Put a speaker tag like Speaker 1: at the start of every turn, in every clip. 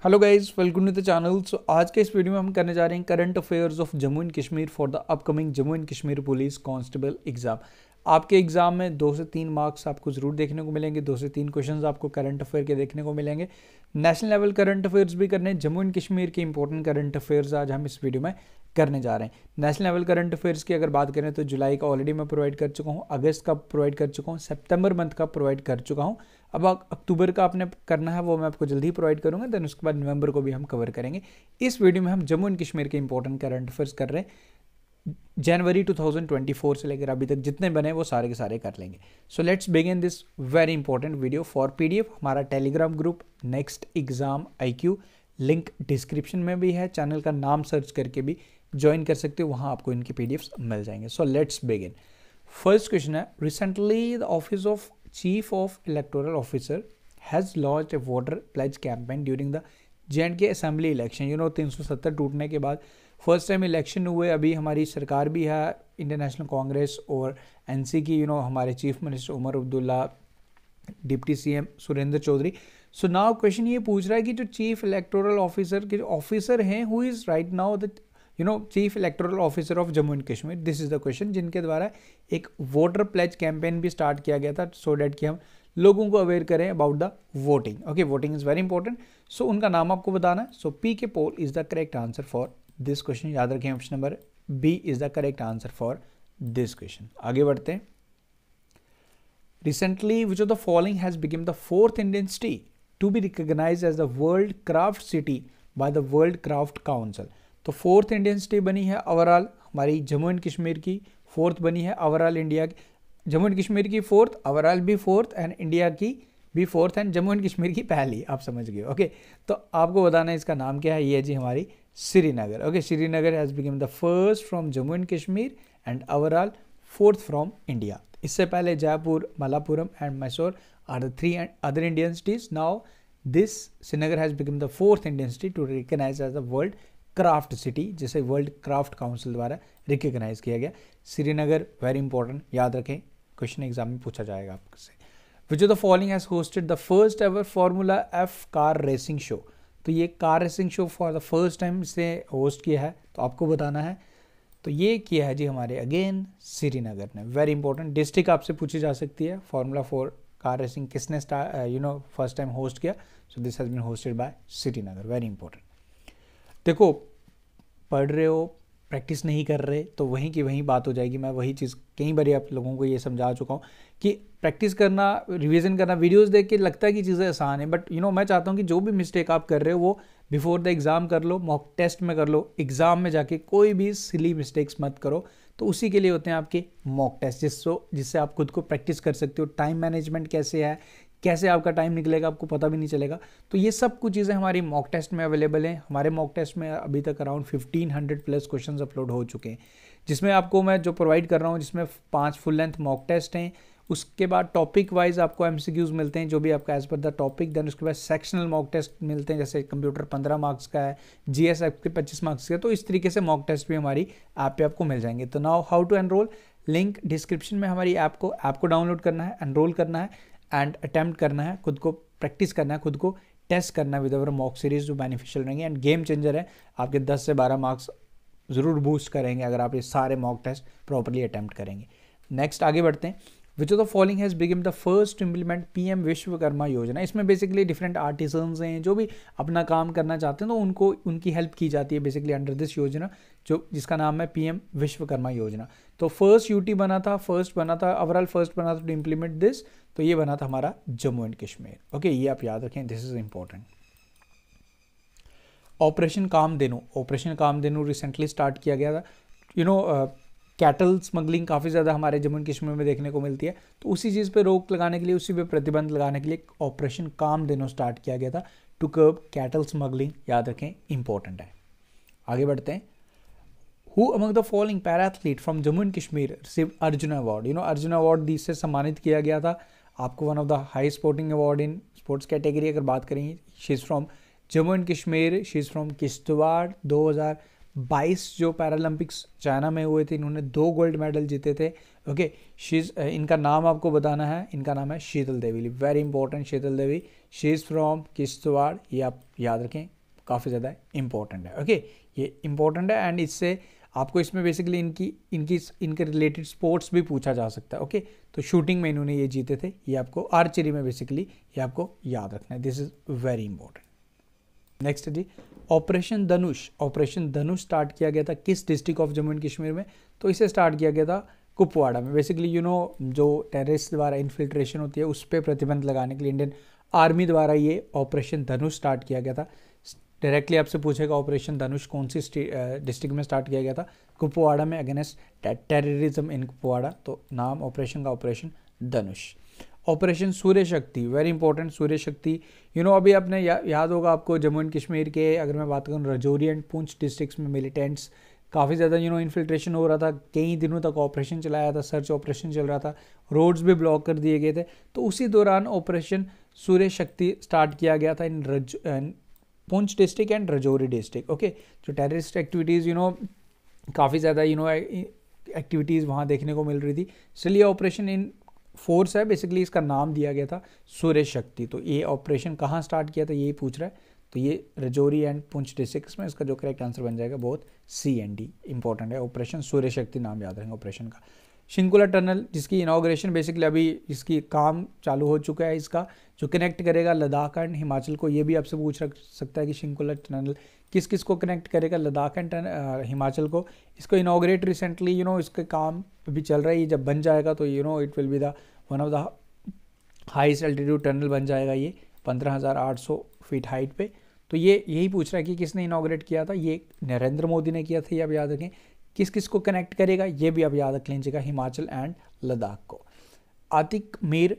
Speaker 1: Hello guys, welcome to the channel. So आज के इस वीडियो में हम करने जा रहे हैं current affairs of Jammu and Kashmir for the upcoming Jammu and Kashmir police constable exam. आपके एग्जाम में 2 से 3 मार्क्स आपको ज़रूर देखने को मिलेंगे। 2 से 3 क्वेश्चंस आपको करंट अफेयर के देखने को मिलेंगे। नेशनल लेवल करंट अफेयर्स भी करने, जम्मू एंड कश्मीर के इंपॉर्टेंट करंट अफेयर्स आज हम इस वीडियो में करने जा रहे हैं। नेशनल लेवल करंट अफेयर्स की अगर बात करें तो जुलाई का ऑलरेडी मैं प्रोवाइड कर चुका हूँ, अगस्त का प्रोवाइड कर चुका हूँ, सितंबर मंथ का प्रोवाइड कर चुका हूँ। अब अक्टूबर का आपने करना है वो मैं आपको जल्दी ही प्रोवाइड करूँगा। देन उसके बाद नवंबर को भी हम कवर करेंगे। इस वीडियो में हम जम्मू एंड कश्मीर के इंपॉर्टेंट करंट अफेयर्स कर रहे हैं। जनवरी 2024 से लेकर अभी तक जितने बने वो सारे के सारे कर लेंगे। So let's begin this very important video. For PDF हमारा Telegram group next exam IQ link description में भी है। चैनल का नाम सर्च करके भी ज्वाइन कर सकते हो, वहाँ आपको इनके PDFs मिल जाएंगे। So let's begin. First question है, recently the office of chief of electoral officer has launched a voter pledge campaign during the J&K assembly election. 370 टूटने के बाद फर्स्ट टाइम इलेक्शन हुए। अभी हमारी सरकार भी है, इंडियन नेशनल कांग्रेस और NC की। हमारे chief minister Omar Abdullah, deputy CM Surendra Choudhary. So now question ये पूछ रहा है कि जो चीफ इलेक्टोरल ऑफिसर के ऑफिसर हैं, who is right now the chief electoral officer of Jammu and Kashmir. This is the question, जिनके द्वारा एक वोटर प्लेज कैंपेन भी स्टार्ट किया गया था सो डैट कि हम लोगों को अवेयर करें about the voting. Okay, voting is very important. So उनका नाम आपको बताना है। So PK poll is the correct answer for this question. याद रखें, option number B is the correct answer for this question. आगे बढ़ते हैं। Recently which of the following has become the 4th Indian city to be recognised as the world craft city by the world craft council. तो 4th Indian city बनी है overall हमारी Jammu and Kashmir की, 4th बनी है ओवरऑल इंडिया की। Jammu and Kashmir की 4th, overall भी 4th एंड इंडिया की भी 4th and Jammu and Kashmir की पहली। आप समझ गए। ओके, तो आपको बताना है इसका नाम क्या है। ये है जी हमारी Srinagar. Okay, Srinagar has become the first from Jammu and Kashmir and overall 4th from India. इससे पहले Jaipur, Malappuram and Mysore are the 3 other Indian cities. Now this Srinagar has become the 4th Indian city to recognise as the world craft city, जिसे world craft council द्वारा recognise किया गया। Srinagar very important, याद रखें, question exam में पूछा जाएगा आपसे। विच of the following has hosted the first ever Formula F car racing show. तो ये car racing show for the first time से होस्ट किया है, तो आपको बताना है। तो ये किया है जी हमारे अगेन श्रीनगर ने। Very important. डिस्ट्रिक्ट आपसे पूछी जा सकती है। Formula 4 कार रेसिंग किसने फर्स्ट टाइम होस्ट किया। So this has been hosted by Srinagar. Very important. देखो, पढ़ रहे हो, प्रैक्टिस नहीं कर रहे, तो वहीं की वहीं बात हो जाएगी। मैं वही चीज़ कई बार आप लोगों को ये समझा चुका हूँ कि प्रैक्टिस करना, रिवीजन करना, वीडियोस देख के लगता है कि चीज़ें आसान है, बट मैं चाहता हूँ कि जो भी मिस्टेक आप कर रहे हो वो बिफोर द एग्ज़ाम कर लो, मॉक टेस्ट में कर लो। एग्ज़ाम में जाके कोई भी सिली मिस्टेक्स मत करो। तो उसी के लिए होते हैं आपके मॉक टेस्ट, जिससे आप खुद को प्रैक्टिस कर सकते हो। टाइम मैनेजमेंट कैसे है, कैसे आपका टाइम निकलेगा आपको पता भी नहीं चलेगा। तो ये सब कुछ चीज़ें हमारी मॉक टेस्ट में अवेलेबल हैं। हमारे मॉक टेस्ट में अभी तक अराउंड 1500 प्लस क्वेश्चंस अपलोड हो चुके हैं, जिसमें आपको मैं जो प्रोवाइड कर रहा हूँ, जिसमें 5 फुल लेंथ मॉक टेस्ट हैं। उसके बाद टॉपिक वाइज आपको MCQs मिलते हैं, जो भी आपका as per the topic. Then उसके बाद सेक्शनल मॉक टेस्ट मिलते हैं, जैसे कंप्यूटर 15 मार्क्स का है, GS आपके 25 मार्क्स का। तो इस तरीके से मॉक टेस्ट भी हमारी ऐप पे आपको मिल जाएंगे। तो now how to enrol, link description में हमारी ऐप को डाउनलोड करना है, एनरोल करना है एंड अटेम्प्ट करना है, खुद को प्रैक्टिस करना है, खुद को टेस्ट करना है विद अवर मॉक सीरीज, जो बेनिफिशियल रहेंगे एंड गेम चेंजर है। आपके 10 से 12 मार्क्स ज़रूर बूस्ट करेंगे अगर आप ये सारे मॉक टेस्ट प्रॉपर्ली अटेम्प्ट करेंगे। नेक्स्ट आगे बढ़ते हैं। Which of the following has become the first to implement PM Vishwakarma Yojana. इसमें बेसिकली डिफरेंट आर्टिसंस हैं जो भी अपना काम करना चाहते हैं, तो उनको उनकी हेल्प की जाती है बेसिकली अंडर दिस योजना, जिसका नाम है PM विश्वकर्मा योजना। तो फर्स्ट UT बना था, ओवरऑल फर्स्ट बना था टू इम्प्लीमेंट दिस। तो ये बना था हमारा जम्मू एंड कश्मीर। ओके, ये आप याद रखें, this is important. Operation Kamdhenu recently start किया गया था। कैटल स्मगलिंग काफ़ी ज़्यादा हमारे जम्मू एंड कश्मीर में देखने को मिलती है, तो उसी चीज़ पे रोक लगाने के लिए, उसी पे प्रतिबंध लगाने के लिए ऑपरेशन कामधेनु स्टार्ट किया गया था टू कर्ब कैटल स्मगलिंग। याद रखें, इंपॉर्टेंट है। आगे बढ़ते हैं। Who among the following para athlete from Jammu and Kashmir received Arjun award. Arjun award से सम्मानित किया गया था आपको, one of the high sporting award in sports category अगर बात करें। She is from Jammu and Kashmir, she is from Kishtwar. 2022 जो पैरालंपिक्स चाइना में हुए थे, इन्होंने 2 गोल्ड मेडल जीते थे। ओके, इनका नाम आपको बताना है, इनका नाम है Sheetal Devi, very important, Sheetal Devi. She is from Kishtwar, ये आप याद रखें, काफ़ी ज़्यादा इंपॉर्टेंट है। ओके, ये इंपॉर्टेंट है एंड इससे आपको इसमें बेसिकली इनके रिलेटेड स्पोर्ट्स भी पूछा जा सकता है। ओके, तो शूटिंग में इन्होंने ये जीते थे, ये आपको आर्चरी में बेसिकली ये आपको याद रखना है, this is very important. Next जी, operation Dhanush. Operation Dhanush start किया गया था किस district of Jammu and Kashmir में? तो इसे स्टार्ट किया गया था कुपवाड़ा में। बेसिकली जो टेररिस्ट द्वारा इन्फिल्ट्रेशन होती है उस पर प्रतिबंध लगाने के लिए इंडियन आर्मी द्वारा ये ऑपरेशन धनुष स्टार्ट किया गया था। डायरेक्टली आपसे पूछेगा ऑपरेशन धनुष कौन सी डिस्ट्रिक्ट में स्टार्ट किया गया था? कुपवाड़ा में, अगेंस्ट टेररिज्म इन कुपवाड़ा, तो नाम ऑपरेशन का ऑपरेशन धनुष। ऑपरेशन सूर्य शक्ति, वेरी इंपॉर्टेंट, सूर्य शक्ति अभी आपने याद होगा आपको, जम्मू एंड कश्मीर के अगर मैं बात करूँ राजौरी एंड पुंछ डिस्ट्रिक्ट्स में मिलिटेंट्स काफ़ी ज़्यादा इन्फिल्ट्रेशन हो रहा था, कई दिनों तक ऑपरेशन चलाया था, सर्च ऑपरेशन चल रहा था, रोड्स भी ब्लॉक कर दिए गए थे। तो उसी दौरान ऑपरेशन सूर्य शक्ति स्टार्ट किया गया था in Poonch district and Rajouri district. Okay, जो टेररिस्ट एक्टिविटीज़ काफ़ी ज़्यादा एक्टिविटीज़ वहाँ देखने को मिल रही थी, इसलिए ऑपरेशन इन फोर्स है, बेसिकली इसका नाम दिया गया था सूर्य शक्ति। तो ये ऑपरेशन कहाँ स्टार्ट किया था यही पूछ रहा है, तो ये राजौरी एंड पुंछ डिस्ट्रिक्ट्स में, इसका जो करेक्ट आंसर बन जाएगा बहुत C&D इंपॉर्टेंट है, ऑपरेशन सूर्य शक्ति नाम याद रखेंगे ऑपरेशन का। शिंकुला टनल, जिसकी इनॉग्रेशन बेसिकली अभी इसकी काम चालू हो चुका है, इसका जो कनेक्ट करेगा लद्दाख एंड हिमाचल को, ये भी आपसे पूछ सकता है कि शिंकुला टनल किस किस को कनेक्ट करेगा, लद्दाख एंड हिमाचल को। इसको इनॉग्रेट रिसेंटली इसके काम भी चल रहा है, ये जब बन जाएगा तो it will be the one of the highest altitude tunnel बन जाएगा ये 15,800 फीट हाइट पे। तो ये यही पूछ रहा है कि किसने इनॉग्रेट किया था, ये नरेंद्र मोदी ने किया था, ये आप याद रखें। किस किस को कनेक्ट करेगा ये भी आप याद रख लीजिएगा, हिमाचल एंड लद्दाख को। Atiq Mir,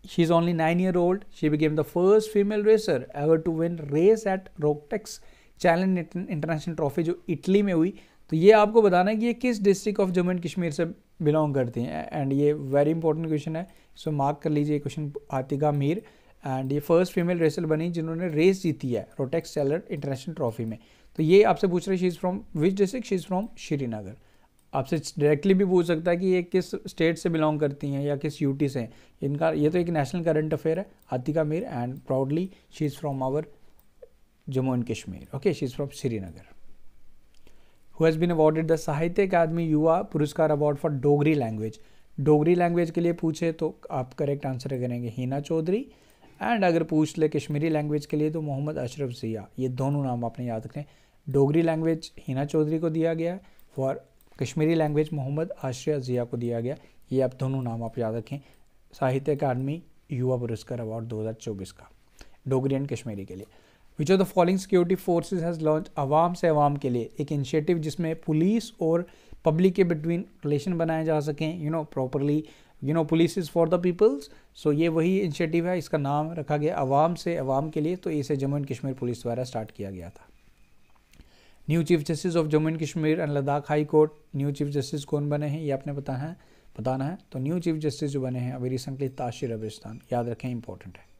Speaker 1: she is only 9 years old, she became the first female racer ever to win race at Rotex challenge international trophy जो इटली में हुई। तो ये आपको बताना है कि ये किस district of Jammu and Kashmir से बिलोंग करती हैं, एंड ये वेरी इंपॉर्टेंट क्वेश्चन है, इसको मार्क कर लीजिए क्वेश्चन। आतिका मीर, एंड ये फर्स्ट फीमेल रेसर बनी जिन्होंने रेस जीती है रोटेक्स चैलेंज इंटरनेशनल ट्रॉफी में। तो ये आपसे पूछ रहे she is from which district? She is from Srinagar. आपसे डायरेक्टली भी पूछ सकता है कि ये किस स्टेट से बिलोंग करती हैं या किस यूटी से हैं। इनका ये तो एक नेशनल करंट अफेयर है। Atika Mir, and proudly she is from our Jammu and Kashmir. Okay, she is from Srinagar. Who has been awarded the Sahitya Akademi Yuva Puraskar award for Dogri language. Dogri language के लिए पूछे तो आप करेक्ट आंसर करेंगे हिना चौधरी, एंड अगर पूछ ले कश्मीरी लैंग्वेज के लिए तो मोहम्मद अशरफ ज़िया। ये दोनों नाम आपने याद रखें। डोगरी लैंग्वेज हिना चौधरी को दिया गया, फॉर कश्मीरी लैंग्वेज मोहम्मद आशरिया ज़िया को दिया गया। ये आप दोनों नाम आप याद रखें, साहित्य अकादमी युवा पुरस्कार अवार्ड 2024 का डोगरी एंड कश्मीरी के लिए। विच of the following security forces has launch अवाम से अवाम के लिए, एक इनिशिएटिव जिसमें पुलिस और पब्लिक के बिटवीन रिलेशन बनाए जा सकें properly, police is for the peoples. So ये वही इनिशिएटिव है, इसका नाम रखा गया अवाम से अवाम के लिए। तो इसे जम्मू एंड कश्मीर पुलिस द्वारा स्टार्ट किया गया था। New chief justice of Jammu and Kashmir and Ladakh high court, new chief justice कौन बने हैं ये आपने बताना है। तो न्यू चीफ जस्टिस जो बने हैं अभी रिसेंटली ताशिर अबिस्तान, याद रखें, इंपॉर्टेंट है।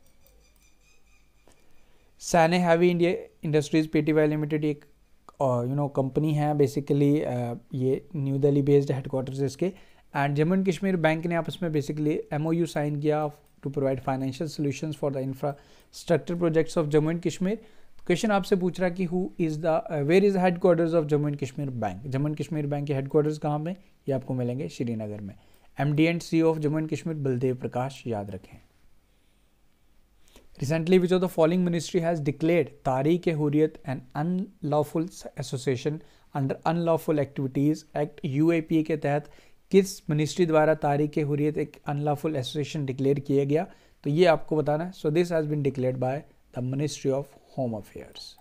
Speaker 1: Sany heavy India industries PTY limited एक कंपनी है, बेसिकली ये न्यू दिल्ली बेस्ड हेडक्वार्टर्स है इसके, and Jammu and Kashmir bank ने आपस में बेसिकली MOU साइन किया to provide financial solutions for the infrastructure projects of Jammu and Kashmir. Question आपसे पूछ रहा है कि where is headquarters of Jammu and Kashmir bank. Jammu and Kashmir bank के हेडक्वार्टर्स कहाँ पे? ये आपको मिलेंगे श्रीनगर में। MD and CEO of Jammu and Kashmir Baldev Prakash, याद रखें। Recently, which of the following ministry has declared Tariq-e-Hurriyat an unlawful association under Unlawful Activities Act UAPA के तहत किस मिनिस्ट्री द्वारा तारीक-ए-हुर्रियत एक अनलॉफुल एसोसिएशन डिक्लेयर किया गया? तो ये आपको बताना है। So this has been declared by the ministry of home affairs.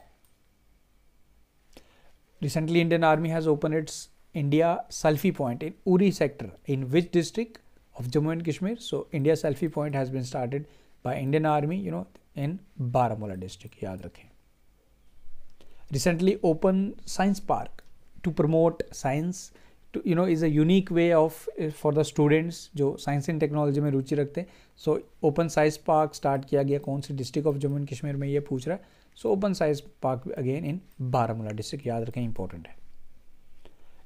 Speaker 1: Recently, Indian Army has opened its India Selfie Point in Uri sector in which district of Jammu and Kashmir? So India Selfie Point has been started by Indian Army, in Baramulla district, याद रखें। Recently open Science Park to promote science, is a unique way of for the students जो science and technology में रुचि रखते हैं। So open science park start किया गया कौन सी district of Jammu and Kashmir में, ये पूछ रहा है। So open science park again in Baramulla district, याद रखें, इंपॉर्टेंट है।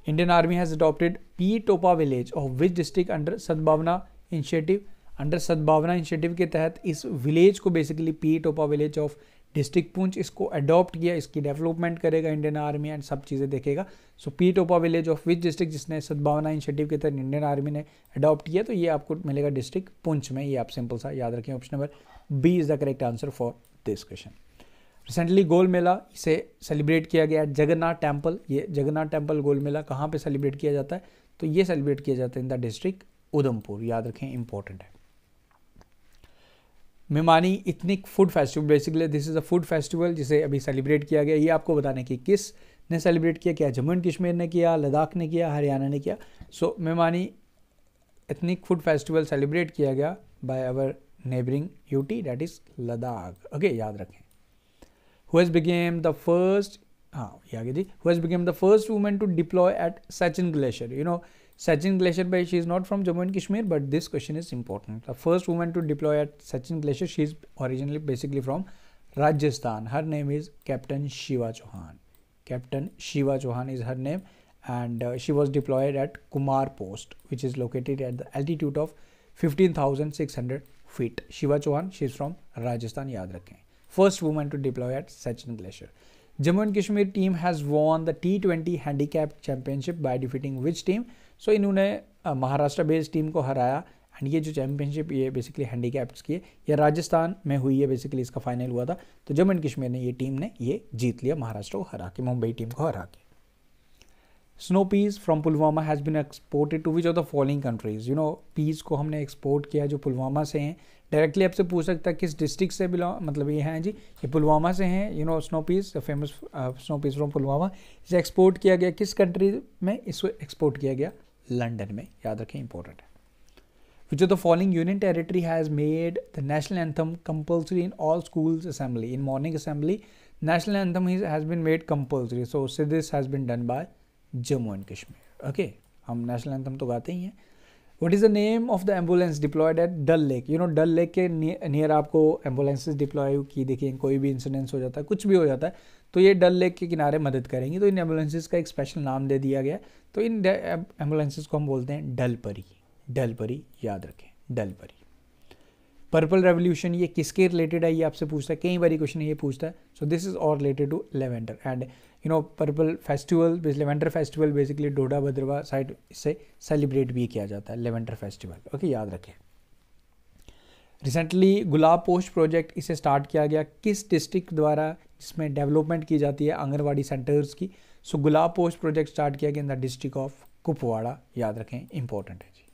Speaker 1: Indian army has adopted P Topa village of which district under Sadbhavana initiative. Under Sadbhavana initiative के तहत इस विलेज को basically P Topa village of district Poonch इसको अडॉप्ट किया, इसकी डेवलपमेंट करेगा इंडियन आर्मी एंड सब चीज़ें देखेगा। सो P Topa village of which district, जिसने सद्भावना इनिशिएटिव के तहत इंडियन आर्मी ने अडॉप्ट किया, तो ये आपको मिलेगा डिस्ट्रिक्ट पुंछ में। ये आप सिंपल सा याद रखें, option number B is the correct answer for this question. Recently Gol Mela इसे सेलिब्रेट किया गया जगन्नाथ टेम्पल। ये जगन्नाथ टेम्पल गोल मेला कहाँ पे सेलिब्रेट किया जाता है, तो ये सेलिब्रेट किया जाता है इन द डिस्ट्रिक्ट उधमपुर, याद रखें, इंपॉर्टेंट है। Memani ethnic food festival, basically this is a food festival जिसे अभी सेलिब्रेट किया गया। ये आपको बताने की किस ने सेलिब्रेट किया, क्या जम्मू एंड कश्मीर ने किया, लद्दाख ने किया, हरियाणा ने किया। सो Memani ethnic food festival celebrate किया गया by our neighbouring UT, that is Ladakh. Okay, याद रखें। Who has became the first, ये आगे जी, who has become the first woman to deploy at Sachin Glacier? You know, Sachin Glacier, by she is not from Jammu and Kashmir, but this question is important. The first woman to deploy at Sachin Glacier, she is originally basically from Rajasthan. Her name is Captain Shiva Chauhan. Captain Shiva Chauhan is her name, and she was deployed at Kumar Post, which is located at the altitude of 15,600 feet. Shiva Chauhan, she is from Rajasthan, याद रखें। First woman to deploy at Sachin Glacier. Jammu and Kashmir team has won the T20 Handicap Championship by defeating which team? So इन्होंने Maharashtra based team को हराया, and ये जो championship ये basically handicaps की है, ये राजस्थान में हुई है, बेसिकली इसका फाइनल हुआ था। तो जम्मू एंड कश्मीर ने ये टीम ने ये जीत लिया महाराष्ट्र को हरा के, मुंबई टीम को हरा के। Snow peas from Pulwama has been exported to which of the following countries? You know, peas को हमने एक्सपोर्ट किया जो पुलवामा से हैं। डायरेक्टली आपसे पूछ सकता है किस डिस्ट्रिक्ट से बिलोंग, मतलब ये हैं जी, ये पुलवामा से हैं। You know, snow peas, famous snow peas from Pulwama, इसे एक्सपोर्ट किया गया किस कंट्री में? इसको एक्सपोर्ट किया गया लंदन में, याद रखें, इंपॉर्टेंट है। विच of the following union territory has made the national anthem compulsory in all schools assembly? In morning assembly national anthem has been made compulsory, so this has been done by Jammu and Kashmir. Okay, हम national anthem तो गाते ही हैं। What is the name of the ambulance deployed at Dal Lake? You know, Dal Lake के near आपको ambulances deploy की देखिए, कोई भी इंसिडेंस हो जाता है, कुछ भी हो जाता है, तो ये डल लेक के किनारे मदद करेंगी। तो इन एम्बुलेंसेज का एक स्पेशल नाम दे दिया गया, तो इन एम्बुलेंसेज को हम बोलते हैं डलपरी। डलपरी, याद रखें, डलपरी। पर्पल रेवोल्यूशन ये किसके रिलेटेड है, ये आपसे पूछता है, कई बार क्वेश्चन ये पूछता है। So this is all related to lavender, and you know purple festival, lavender festival basically Doda Bhaderwah side से सेलिब्रेट भी किया जाता है, लेवेंडर फेस्टिवल। ओके, याद रखें। रिसेंटली गुलाब पोस्ट प्रोजेक्ट इसे स्टार्ट किया गया किस डिस्ट्रिक्ट द्वारा, जिसमें डेवलपमेंट की जाती है आंगनवाड़ी सेंटर्स की? So Gulab post project start किया गया in the district of Kupwara, याद रखें, इंपॉर्टेंट है जी।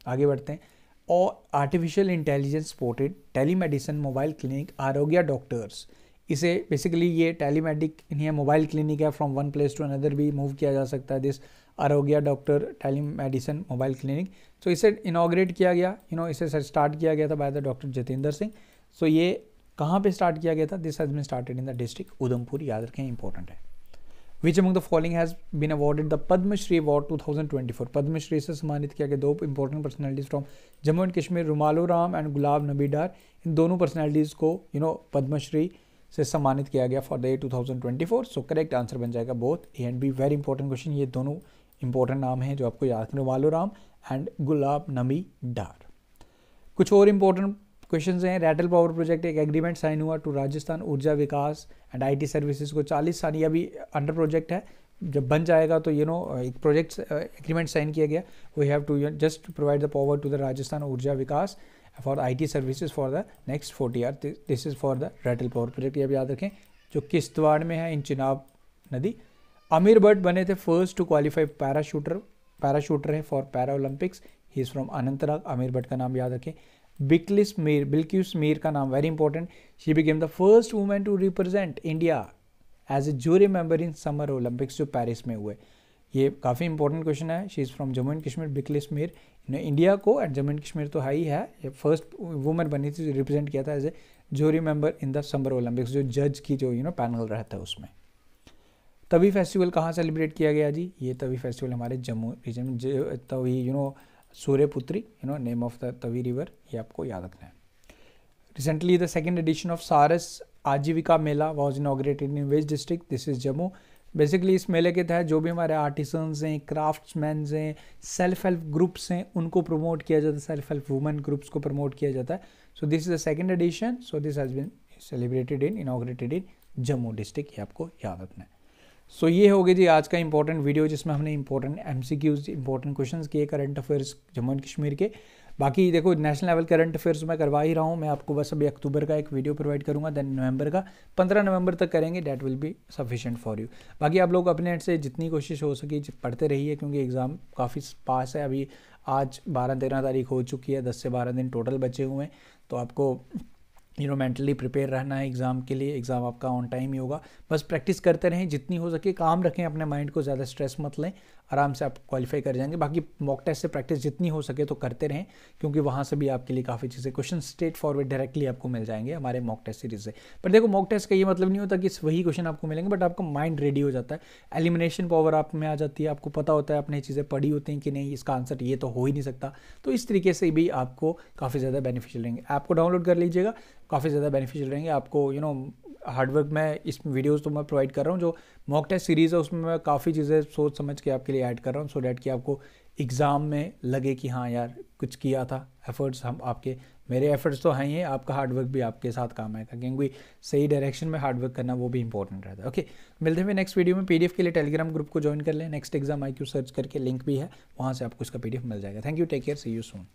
Speaker 1: आगे बढ़ते हैं। और artificial intelligence supported telemedicine mobile clinic Arogya doctors, इसे बेसिकली ये टेलीमेडिक नहीं है, मोबाइल क्लिनिक है, from one place to another भी मूव किया जा सकता है। दिस आरोग्य डॉक्टर टेलीमेडिसिन मोबाइल क्लिनिक, तो इसे इनॉग्रेट किया गया, यू नो, इसे स्टार्ट किया गया था by the doctor Jitendra Singh. So ये कहाँ पे स्टार्ट किया गया था? This has been started in the district Udhampur, याद रखें, इंपॉर्टेंट है। Which among the following has been awarded the Padma Shri award 2024? Padma Shri से सम्मानित किया गया दो important personalities from Jammu and Kashmir, Romalo Ram and Gulab Nabi Dar. इन दोनों पर्सनैलिटीज़ को यू नो पद्मश्री से सम्मानित किया गया for the year 2024। So correct answer बन जाएगा both A and B. Very important question, ये दोनों इंपॉर्टेंट नाम हैं जो आपको याद रखना, रुमालो राम एंड गुलाब नबी डार। कुछ और इंपॉर्टेंट क्वेश्चंस हैं। रैटल पावर प्रोजेक्ट, एक एग्रीमेंट साइन हुआ to Rajasthan Urja Vikas and IT services को 40 साल, ये अभी अंडर प्रोजेक्ट है, जब बन जाएगा तो यू नो एक प्रोजेक्ट एग्रीमेंट साइन किया गया। We have to just provide the power to the Rajasthan Urja Vikas for IT services for the next 40 year. This is for the Ratle power project, ये भी याद रखें, जो किश्तवाड़ में है, इन चिनाब नदी। आमिर भट्ट बने थे फर्स्ट टू क्वालिफाई पैराशूटर है for para Olympics, he is from Anantnag. Aamir Bhat का नाम याद रखें। बिल्किस मीर का नाम very important, she became the first women to represent India as a jury member in summer Olympics जो पेरिस में हुए। ये काफ़ी इंपॉर्टेंट क्वेश्चन है। She is from Jammu and Kashmir. Bilkis Mir ने इंडिया को एंड जम्मू एंड कश्मीर तो हाई है, ये फर्स्ट वुमेन बनी थी, रिप्रेजेंट किया था as a jury member in the summer Olympics, जो जज की जो यू नो पैनल रहता है उसमें। तवी फेस्टिवल कहाँ सेलिब्रेट किया गया जी? ये तवी फेस्टिवल हमारे जम्मू रीजन में, Tawi you know Suryaputri, you know name of the Tawi river, ये आपको याद रखना है। Recently the second edition of Saras Aajeevika Mela was inaugurated in which district? This is Jammu. Basically इस मेले के तहत जो भी हमारे आर्टिसंस हैं, क्राफ्ट्समैन हैं, सेल्फ हेल्प ग्रुप्स हैं, उनको प्रमोट किया जाता है, सेल्फ हेल्प वुमेन ग्रुप्स को प्रमोट किया जाता है. So this is the second edition. So this has been celebrated in inaugurated in Jammu district. ये आपको याद रखना है. सो ये हो गई जी आज का इंपॉर्टेंट वीडियो, जिसमें हमने इंपॉर्टेंट MCQs, इंपॉर्टेंट क्वेश्चंस किए current affairs Jammu and Kashmir के. बाकी देखो नेशनल लेवल करंट अफेयर्स मैं करवा ही रहा हूँ. मैं आपको बस अभी अक्टूबर का एक वीडियो प्रोवाइड करूँगा, देन नवंबर का 15 नवंबर तक करेंगे. That will be sufficient for you. बाकी आप लोग अपने एंड से जितनी कोशिश हो सके पढ़ते रहिए, क्योंकि एग्ज़ाम काफ़ी पास है. अभी आज 12-13 तारीख हो चुकी है, 10 से 12 दिन टोटल बचे हुए हैं. तो आपको मेंटली प्रिपेयर रहना है एग्ज़ाम के लिए. एग्ज़ाम आपका ऑन टाइम ही होगा. बस प्रैक्टिस करते रहें, जितनी हो सके काम रखें अपने माइंड को, ज़्यादा स्ट्रेस मत लें, आराम से आप क्वालिफाई कर जाएंगे. बाकी मॉक टेस्ट से प्रैक्टिस जितनी हो सके तो करते रहें, क्योंकि वहाँ से भी आपके लिए काफ़ी चीज़ें, क्वेश्चन स्ट्रेट फॉरवर्ड डायरेक्टली आपको मिल जाएंगे हमारे मॉक टेस्ट सीरीज से. पर देखो मॉक टेस्ट का ये मतलब नहीं होता कि वही क्वेश्चन आपको मिलेंगे, बट आपका माइंड रेडी हो जाता है, एलिमिनेशन पावर आप में आ जाती है, आपको पता होता है, आपने चीज़ें पढ़ी होती हैं कि नहीं इसका आंसर ये तो हो ही नहीं सकता. तो इस तरीके से भी आपको काफ़ी ज़्यादा बेनिफिशियल रहेंगे. ऐप को डाउनलोड कर लीजिएगा, काफ़ी ज़्यादा बेनिफिशियल रहेंगे आपको. हार्डवर्क मैं इस वीडियोस तो मैं प्रोवाइड कर रहा हूँ, जो मॉक टेस्ट सीरीज़ है उसमें मैं काफ़ी चीज़ें सोच समझ के आपके लिए ऐड कर रहा हूँ, सो डैट कि आपको एग्ज़ाम में लगे कि हाँ यार कुछ किया था. एफर्ट्स हम आपके, मेरे एफर्ट्स तो हैं ही, आपका हार्डवर्क भी आपके साथ काम आएगा, क्योंकि सही डायरेक्शन में हार्डवर्क करना वो भी इंपॉर्टेंट रहता है. ओके, मिलते हैं नेक्स्ट वीडियो में. PDF के लिए टेलीग्राम ग्रुप को ज्वाइन कर लें. नेक्स्ट एग्जाम IQ सर्च करके लिंक भी है, वहाँ से आपको इसका PDF मिल जाएगा. Thank you, take care, see you soon.